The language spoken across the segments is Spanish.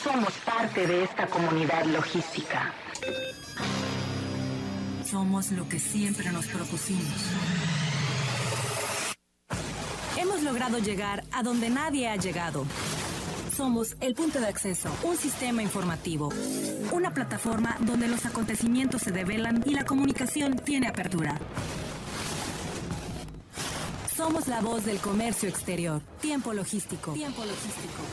Somos parte de esta comunidad logística. Somos lo que siempre nos propusimos. Hemos logrado llegar a donde nadie ha llegado. Somos el punto de acceso, un sistema informativo, una plataforma donde los acontecimientos se develan y la comunicación tiene apertura. Somos la voz del comercio exterior. Tiempo logístico. Tiempo logístico.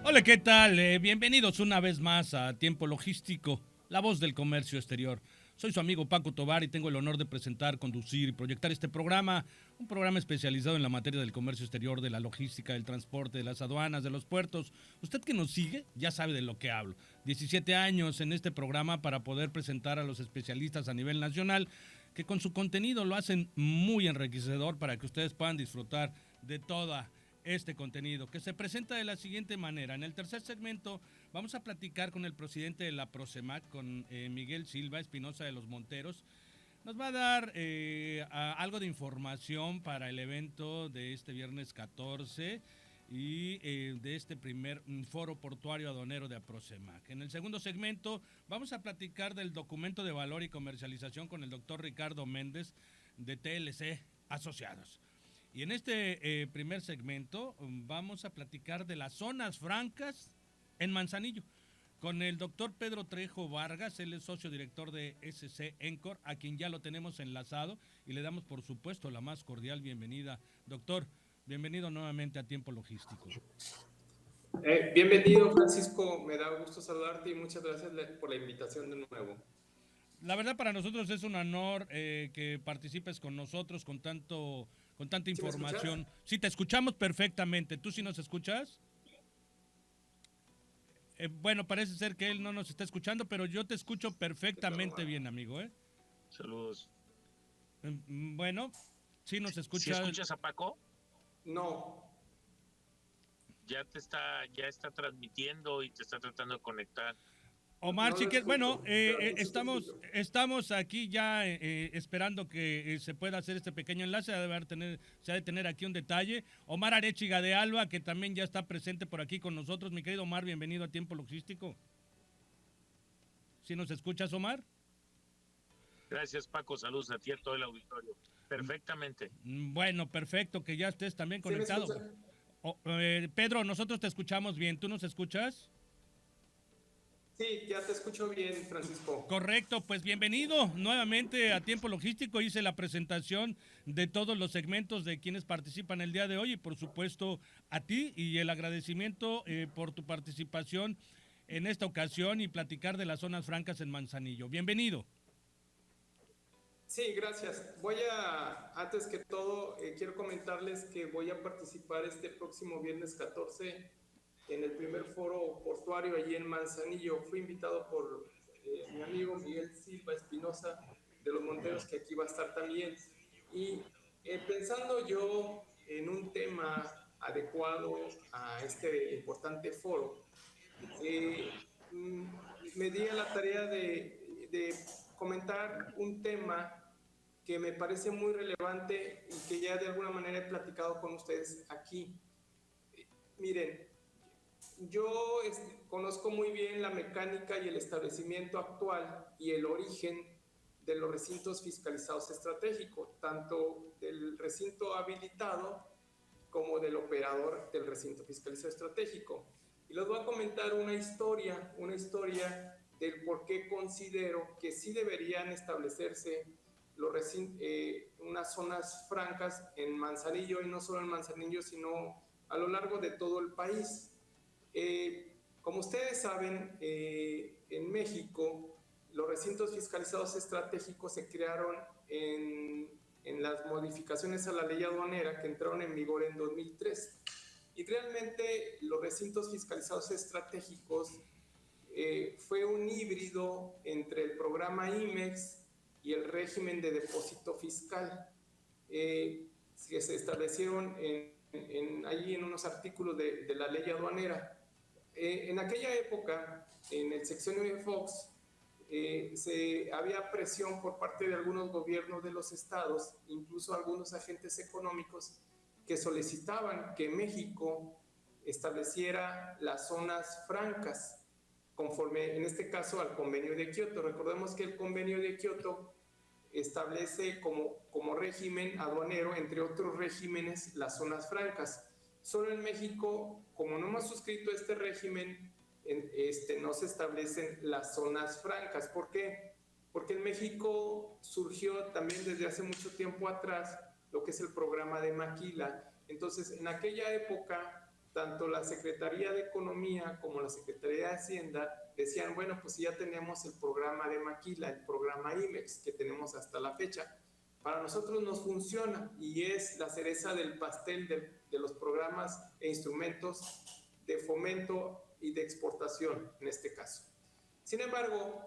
Hola, ¿qué tal? Bienvenidos una vez más a Tiempo Logístico, la voz del comercio exterior. Soy su amigo Paco Tovar y tengo el honor de presentar, conducir y proyectar este programa, un programa especializado en la materia del comercio exterior, de la logística, del transporte, de las aduanas, de los puertos. Usted que nos sigue ya sabe de lo que hablo. 17 años en este programa para poder presentar a los especialistas a nivel nacional que con su contenido lo hacen muy enriquecedor para que ustedes puedan disfrutar de toda este contenido, que se presenta de la siguiente manera. En el tercer segmento vamos a platicar con el presidente de la Prosemac, con Miguel Silva Espinosa de los Monteros. Nos va a dar algo de información para el evento de este viernes 14 y de este primer foro portuario aduanero de Prosemac. En el segundo segmento vamos a platicar del documento de valor y comercialización con el doctor Ricardo Méndez de TLC Asociados. Y en este primer segmento vamos a platicar de las zonas francas en Manzanillo con el doctor Pedro Trejo Vargas. Él es socio director de SC Encor, a quien ya lo tenemos enlazado y le damos por supuesto la más cordial bienvenida. Doctor, bienvenido nuevamente a Tiempo Logístico. Bienvenido, Francisco, me da gusto saludarte y muchas gracias por la invitación de nuevo. La verdad para nosotros es un honor que participes con nosotros con tanta información. Sí, te escuchamos perfectamente. ¿Tú sí nos escuchas? Bueno, parece ser que él no nos está escuchando, pero yo te escucho perfectamente bien, amigo. Saludos. Bueno, sí nos escuchas. ¿Sí escuchas a Paco? No. Ya está transmitiendo y te está tratando de conectar. Omar, no chiques, bueno, estamos aquí ya esperando que se pueda hacer este pequeño enlace. Se ha de tener aquí un detalle. Omar Arechiga de Alba, que también ya está presente por aquí con nosotros. Mi querido Omar, bienvenido a Tiempo Logístico. ¿Sí nos escuchas, Omar? Gracias, Paco. Saludos a ti y a todo el auditorio. Perfectamente. Bueno, perfecto, que ya estés también conectado. Pedro, nosotros te escuchamos bien. ¿Tú nos escuchas? Sí, ya te escucho bien, Francisco. Correcto, pues bienvenido nuevamente a Tiempo Logístico. Hice la presentación de todos los segmentos de quienes participan el día de hoy y por supuesto a ti y el agradecimiento por tu participación en esta ocasión y platicar de las zonas francas en Manzanillo. Bienvenido. Sí, gracias. Antes que todo, quiero comentarles que voy a participar este próximo viernes 14 en el primer foro portuario allí en Manzanillo. Fui invitado por mi amigo Miguel Silva Espinosa de los Monteros, que aquí va a estar también. Y pensando yo en un tema adecuado a este importante foro, me di a la tarea de comentar un tema que me parece muy relevante y que ya de alguna manera he platicado con ustedes aquí. Miren, yo conozco muy bien la mecánica y el establecimiento actual y el origen de los recintos fiscalizados estratégicos, tanto del recinto habilitado como del operador del recinto fiscalizado estratégico. Y les voy a comentar una historia del por qué considero que sí deberían establecerse unas zonas francas en Manzanillo, y no solo en Manzanillo, sino a lo largo de todo el país. Como ustedes saben, en México los recintos fiscalizados estratégicos se crearon en las modificaciones a la ley aduanera que entraron en vigor en 2003. Y realmente los recintos fiscalizados estratégicos fue un híbrido entre el programa IMEX y el régimen de depósito fiscal, que se establecieron allí en unos artículos de la ley aduanera. En aquella época, en el sexenio de Fox, había presión por parte de algunos gobiernos de los estados, incluso algunos agentes económicos, que solicitaban que México estableciera las zonas francas, conforme en este caso al convenio de Kioto. Recordemos que el convenio de Kioto establece como régimen aduanero, entre otros regímenes, las zonas francas. Solo en México, como no hemos suscrito este régimen, no se establecen las zonas francas. ¿Por qué? Porque en México surgió también desde hace mucho tiempo atrás lo que es el programa de Maquila. Entonces, en aquella época, tanto la Secretaría de Economía como la Secretaría de Hacienda decían, bueno, pues ya tenemos el programa de Maquila, el programa IMEX, que tenemos hasta la fecha. Para nosotros nos funciona y es la cereza del pastel de los programas e instrumentos de fomento y de exportación en este caso. Sin embargo,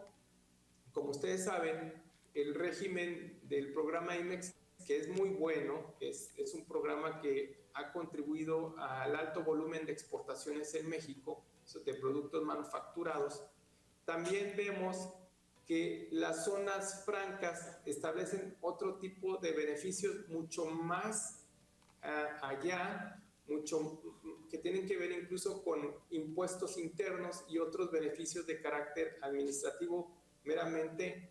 como ustedes saben, el régimen del programa IMEX, que es muy bueno, es un programa que ha contribuido al alto volumen de exportaciones en México de productos manufacturados. También vemos que las zonas francas establecen otro tipo de beneficios mucho más allá, que tienen que ver incluso con impuestos internos y otros beneficios de carácter administrativo meramente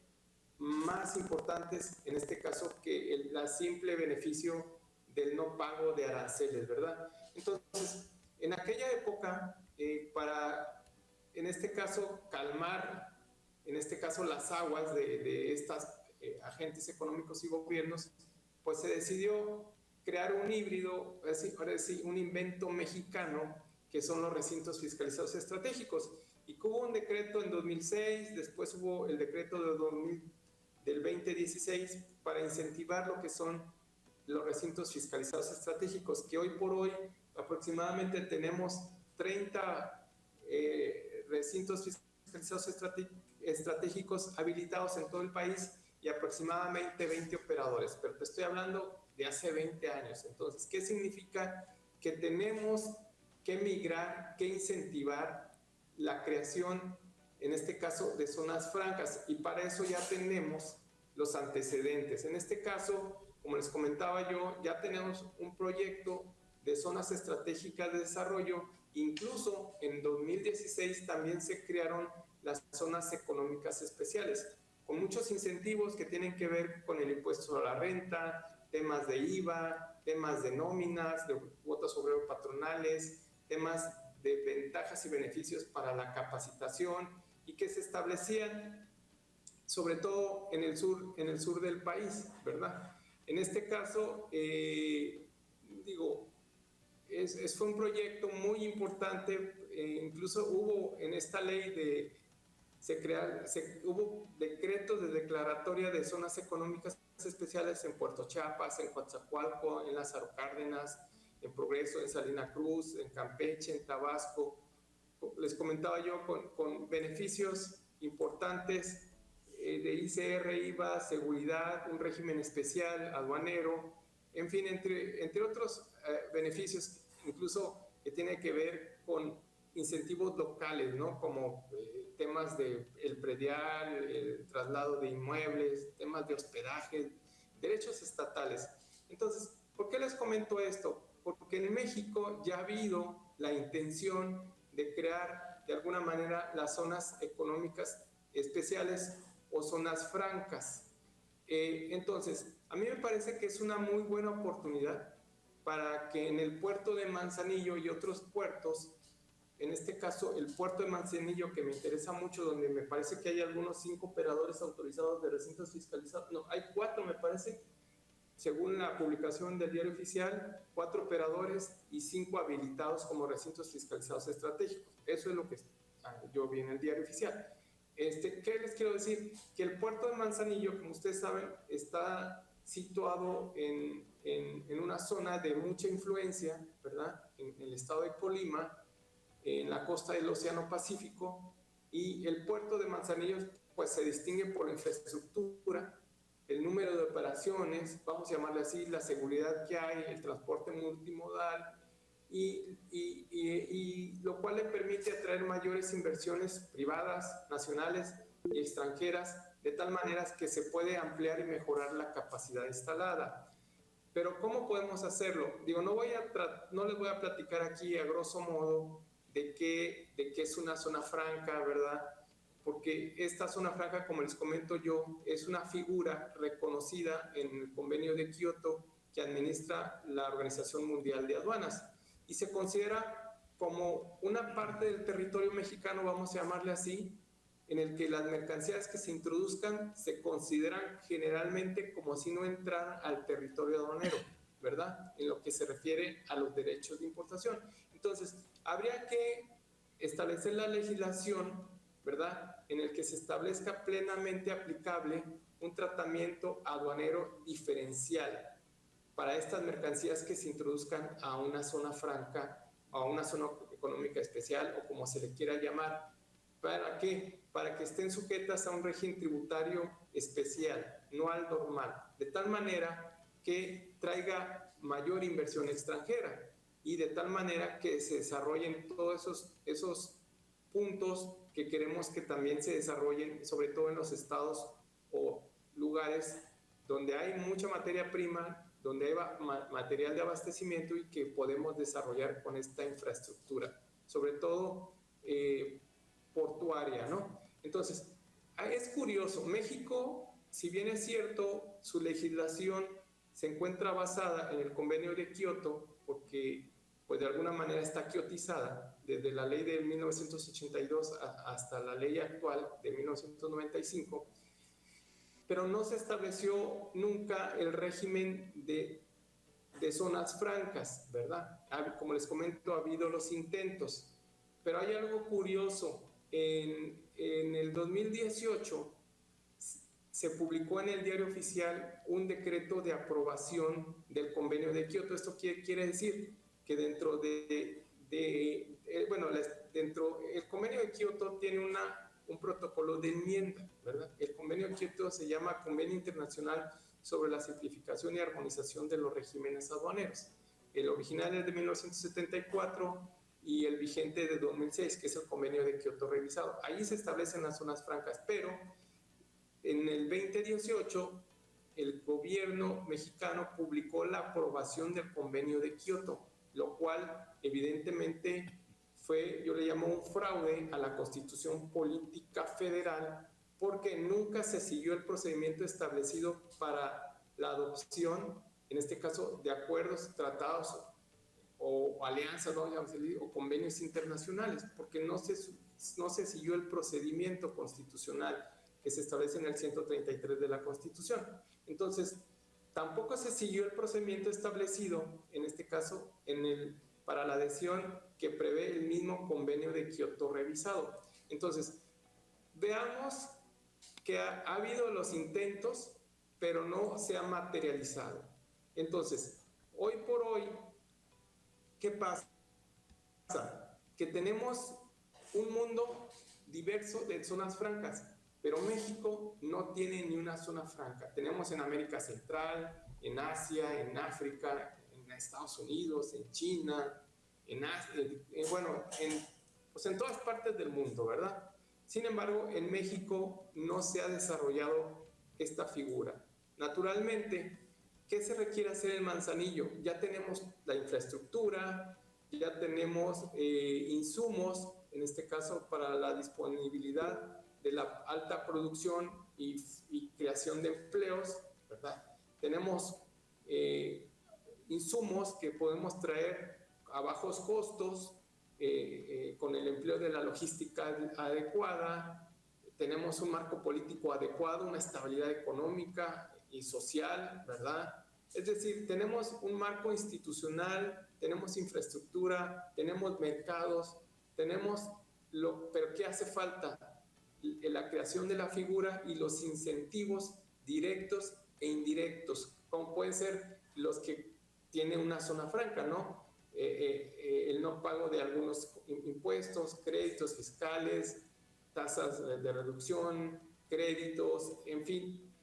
más importantes, en este caso, que el simple beneficio del no pago de aranceles, ¿verdad? Entonces, en aquella época, para, en este caso, calmar, en este caso, las aguas de estas agentes económicos y gobiernos, pues se decidió crear un híbrido, ahora sí, un invento mexicano, que son los recintos fiscalizados estratégicos. Y hubo un decreto en 2006, después hubo el decreto del 2016 para incentivar lo que son los recintos fiscalizados estratégicos, que hoy por hoy aproximadamente tenemos 30 recintos fiscalizados estratégicos habilitados en todo el país y aproximadamente 20 operadores, pero te estoy hablando de hace 20 años. Entonces, ¿qué significa? Que tenemos que migrar, que incentivar la creación, en este caso, de zonas francas, y para eso ya tenemos los antecedentes. En este caso, como les comentaba yo, ya tenemos un proyecto de zonas estratégicas de desarrollo. Incluso en 2016 también se crearon las zonas económicas especiales, con muchos incentivos que tienen que ver con el impuesto a la renta, temas de IVA, temas de nóminas, de cuotas obrero patronales, temas de ventajas y beneficios para la capacitación, y que se establecían sobre todo en el sur del país, ¿verdad? En este caso, fue un proyecto muy importante. Incluso hubo en esta ley hubo decretos de declaratoria de zonas económicas especiales en Puerto Chiapas, en Coatzacoalco, en Lázaro Cárdenas, en Progreso, en Salina Cruz, en Campeche, en Tabasco. Les comentaba yo con beneficios importantes de ICR, IVA, seguridad, un régimen especial, aduanero, en fin, entre otros beneficios, incluso que tiene que ver con incentivos locales, ¿no? Como temas de el predial, el traslado de inmuebles, temas de hospedaje, derechos estatales. Entonces, ¿por qué les comento esto? Porque en México ya ha habido la intención de crear de alguna manera las zonas económicas especiales o zonas francas. Entonces, a mí me parece que es una muy buena oportunidad para que en el puerto de Manzanillo y otros puertos, en este caso el puerto de Manzanillo, que me interesa mucho, donde me parece que hay algunos 5 operadores autorizados de recintos fiscalizados, no, hay 4 me parece, según la publicación del Diario Oficial, 4 operadores y 5 habilitados como recintos fiscalizados estratégicos. Eso es lo que yo vi en el Diario Oficial. ¿Qué les quiero decir? Que el puerto de Manzanillo, como ustedes saben, está situado en una zona de mucha influencia, ¿verdad? En el estado de Colima, en la costa del Océano Pacífico, y el puerto de Manzanillo pues se distingue por la infraestructura, el número de operaciones, vamos a llamarle así, la seguridad que hay, el transporte multimodal, y lo cual le permite atraer mayores inversiones privadas, nacionales y extranjeras, de tal manera que se puede ampliar y mejorar la capacidad instalada. Pero ¿cómo podemos hacerlo? Digo, no les voy a platicar aquí a grosso modo de qué es una zona franca, ¿verdad? Porque esta zona franca, como les comento yo, es una figura reconocida en el convenio de Kioto que administra la Organización Mundial de Aduanas y se considera como una parte del territorio mexicano, vamos a llamarle así, en el que las mercancías que se introduzcan se consideran generalmente como si no entraran al territorio aduanero, ¿verdad? En lo que se refiere a los derechos de importación. Entonces, habría que establecer la legislación, ¿verdad?, en el que se establezca plenamente aplicable un tratamiento aduanero diferencial para estas mercancías que se introduzcan a una zona franca, a una zona económica especial o como se le quiera llamar. ¿Para qué? Para que estén sujetas a un régimen tributario especial, no al normal, de tal manera que traiga mayor inversión extranjera y de tal manera que se desarrollen todos esos puntos que queremos que también se desarrollen, sobre todo en los estados o lugares donde hay mucha materia prima, donde hay material de abastecimiento y que podemos desarrollar con esta infraestructura, sobre todo portuaria, ¿no? Entonces, es curioso, México, si bien es cierto, su legislación se encuentra basada en el convenio de Kioto, porque pues de alguna manera está kiotizada, desde la ley de 1982 hasta la ley actual de 1995, pero no se estableció nunca el régimen de zonas francas, ¿verdad? Como les comento, ha habido los intentos, pero hay algo curioso. En el 2018 se publicó en el Diario Oficial un decreto de aprobación del convenio de Kioto. Esto quiere decir que dentro el convenio de Kioto tiene un protocolo de enmienda, ¿verdad? El convenio de Kioto se llama Convenio Internacional sobre la Simplificación y Armonización de los Regímenes Aduaneros. El original es de 1974 y el vigente de 2006, que es el convenio de Kioto revisado. Ahí se establecen las zonas francas, pero en el 2018 el gobierno mexicano publicó la aprobación del convenio de Kioto, lo cual evidentemente fue, yo le llamo un fraude a la Constitución Política Federal, porque nunca se siguió el procedimiento establecido para la adopción, en este caso, de acuerdos, tratados o alianzas, ¿no?, o convenios internacionales, porque no se siguió el procedimiento constitucional que se establece en el 133 de la Constitución. Entonces, tampoco se siguió el procedimiento establecido, en este caso, para la adhesión que prevé el mismo convenio de Kioto revisado. Entonces, veamos que ha habido los intentos, pero no se ha materializado. Entonces, hoy por hoy, ¿qué pasa? Que tenemos un mundo diverso de zonas francas, pero México no tiene ni una zona franca. Tenemos en América Central, en Asia, en África, en Estados Unidos, en China, en todas partes del mundo, ¿verdad? Sin embargo, en México no se ha desarrollado esta figura. Naturalmente, ¿qué se requiere hacer en Manzanillo? Ya tenemos la infraestructura, ya tenemos insumos, en este caso para la disponibilidad de la alta producción y creación de empleos, ¿verdad? Tenemos insumos que podemos traer a bajos costos, con el empleo de la logística adecuada, tenemos un marco político adecuado, una estabilidad económica y social, ¿verdad? Es decir, tenemos un marco institucional, tenemos infraestructura, tenemos mercados, pero ¿qué hace falta? La creación de la figura y los incentivos directos e indirectos, como pueden ser los que tiene una zona franca, ¿no? El no pago de algunos impuestos, créditos fiscales, tasas de reducción, créditos, en fin,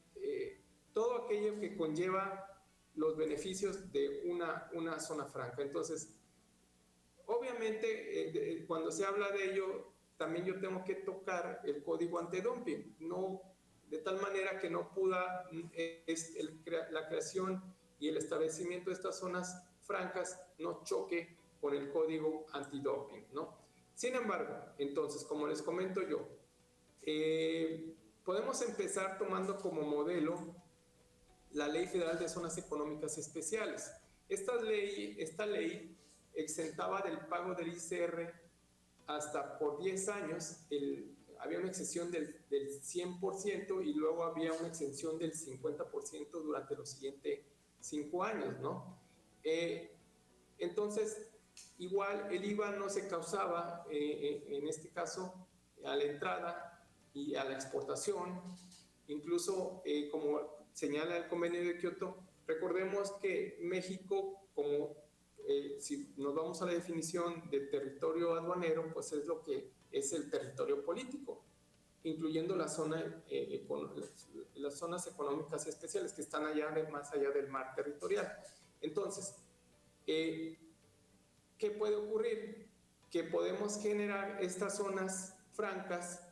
todo aquello que conlleva los beneficios de una zona franca. Entonces, obviamente, cuando se habla de ello, también yo tengo que tocar el código antidumping, no, de tal manera que no pueda la creación y el establecimiento de estas zonas francas no choque con el código antidumping, ¿no? Sin embargo, entonces, como les comento yo, podemos empezar tomando como modelo la Ley Federal de Zonas Económicas Especiales. Esta ley exentaba del pago del ICR hasta por 10 años, había una exención del 100% y luego había una exención del 50% durante los siguientes 5 años, ¿no? Entonces, igual el IVA no se causaba, en este caso, a la entrada y a la exportación. Incluso, como señala el convenio de Kioto, recordemos que México, si nos vamos a la definición de territorio aduanero, pues es lo que es el territorio político, incluyendo las zonas económicas especiales que están más allá del mar territorial. Entonces, ¿qué puede ocurrir? Que podemos generar estas zonas francas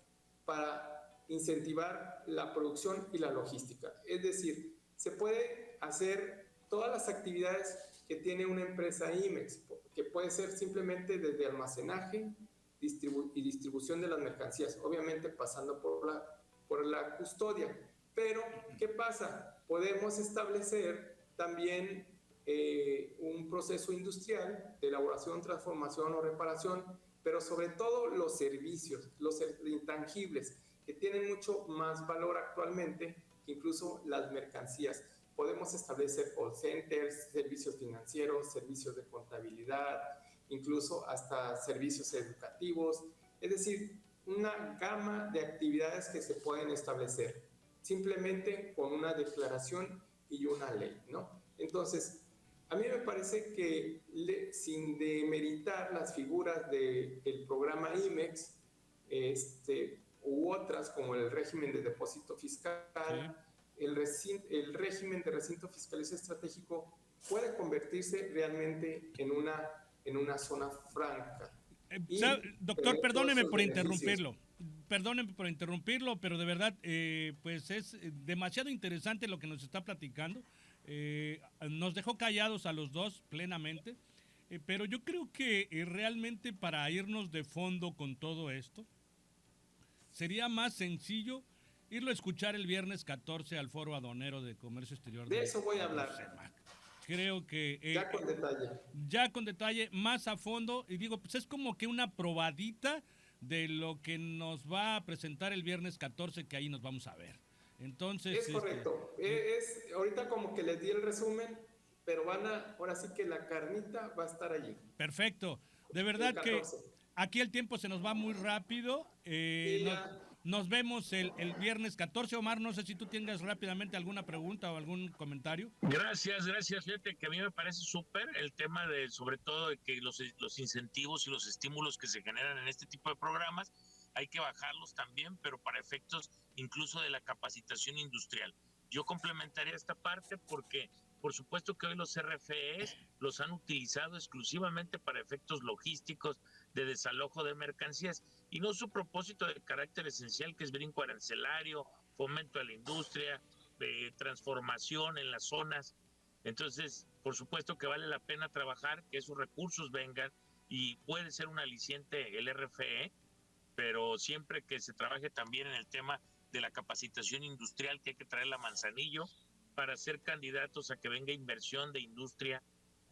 para incentivar la producción y la logística. Es decir, se puede hacer todas las actividades que tiene una empresa IMEX, que puede ser simplemente desde almacenaje y distribución de las mercancías, obviamente pasando por la custodia. Pero, ¿qué pasa? Podemos establecer también un proceso industrial de elaboración, transformación o reparación, pero sobre todo los servicios, los intangibles, que tienen mucho más valor actualmente que incluso las mercancías. Podemos establecer call centers, servicios financieros, servicios de contabilidad, incluso hasta servicios educativos, es decir, una gama de actividades que se pueden establecer simplemente con una declaración y una ley, ¿no? Entonces, a mí me parece que sin demeritar las figuras del programa IMEX, u otras como el régimen de depósito fiscal, el régimen de recinto fiscalizo estratégico puede convertirse realmente en una zona franca. Doctor, perdóneme por interrumpirlo. Perdónenme por interrumpirlo, pero de verdad, pues es demasiado interesante lo que nos está platicando. Nos dejó callados a los dos plenamente, pero yo creo que realmente para irnos de fondo con todo esto, sería más sencillo irlo a escuchar el viernes 14 al Foro Aduanero de Comercio Exterior. De eso voy a hablar. Creo que... ya con detalle. Ya con detalle, más a fondo, y digo, pues es como que una probadita de lo que nos va a presentar el viernes 14, que ahí nos vamos a ver. Entonces... Es correcto. Ahorita como que les di el resumen, pero ahora sí que la carnita va a estar allí. Perfecto. De verdad que aquí el tiempo se nos va muy rápido. Nos vemos el viernes 14. Omar, no sé si tú tengas rápidamente alguna pregunta o algún comentario. Gracias. Fíjate que a mí me parece súper el tema de, sobre todo, de que los incentivos y los estímulos que se generan en este tipo de programas, hay que bajarlos también, pero para efectos incluso de la capacitación industrial. Yo complementaría esta parte porque, por supuesto que hoy los RFEs los han utilizado exclusivamente para efectos logísticos, de desalojo de mercancías, y no su propósito de carácter esencial, que es brinco arancelario, fomento a la industria, de transformación en las zonas. Entonces, por supuesto que vale la pena trabajar, que esos recursos vengan, y puede ser un aliciente el RFE, pero siempre que se trabaje también en el tema de la capacitación industrial, que hay que traerla a Manzanillo para ser candidatos a que venga inversión de industria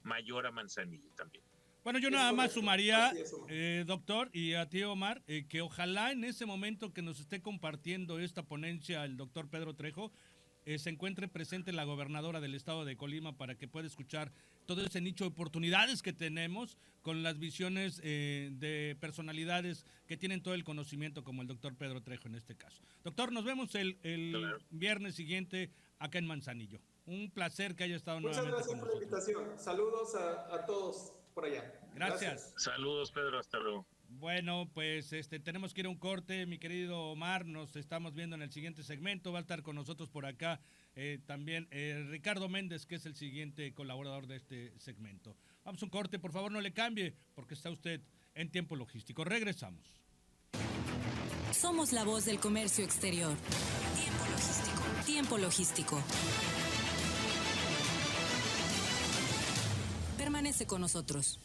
mayor a Manzanillo también. Bueno, yo nada más sumaría, doctor, y a ti, Omar, que ojalá en ese momento que nos esté compartiendo esta ponencia el doctor Pedro Trejo, se encuentre presente la gobernadora del estado de Colima para que pueda escuchar todo ese nicho de oportunidades que tenemos con las visiones de personalidades que tienen todo el conocimiento, como el doctor Pedro Trejo en este caso. Doctor, nos vemos el viernes siguiente acá en Manzanillo. Un placer que haya estado nuevamente con nosotros. Muchas gracias por la invitación. Saludos a todos por allá. Gracias. Saludos, Pedro. Hasta luego. Bueno, pues tenemos que ir a un corte, mi querido Omar, nos estamos viendo en el siguiente segmento, va a estar con nosotros por acá también Ricardo Méndez, que es el siguiente colaborador de este segmento. Vamos a un corte, por favor no le cambie, porque está usted en Tiempo Logístico. Regresamos. Somos la voz del comercio exterior. Tiempo Logístico. Tiempo Logístico. Permanece con nosotros.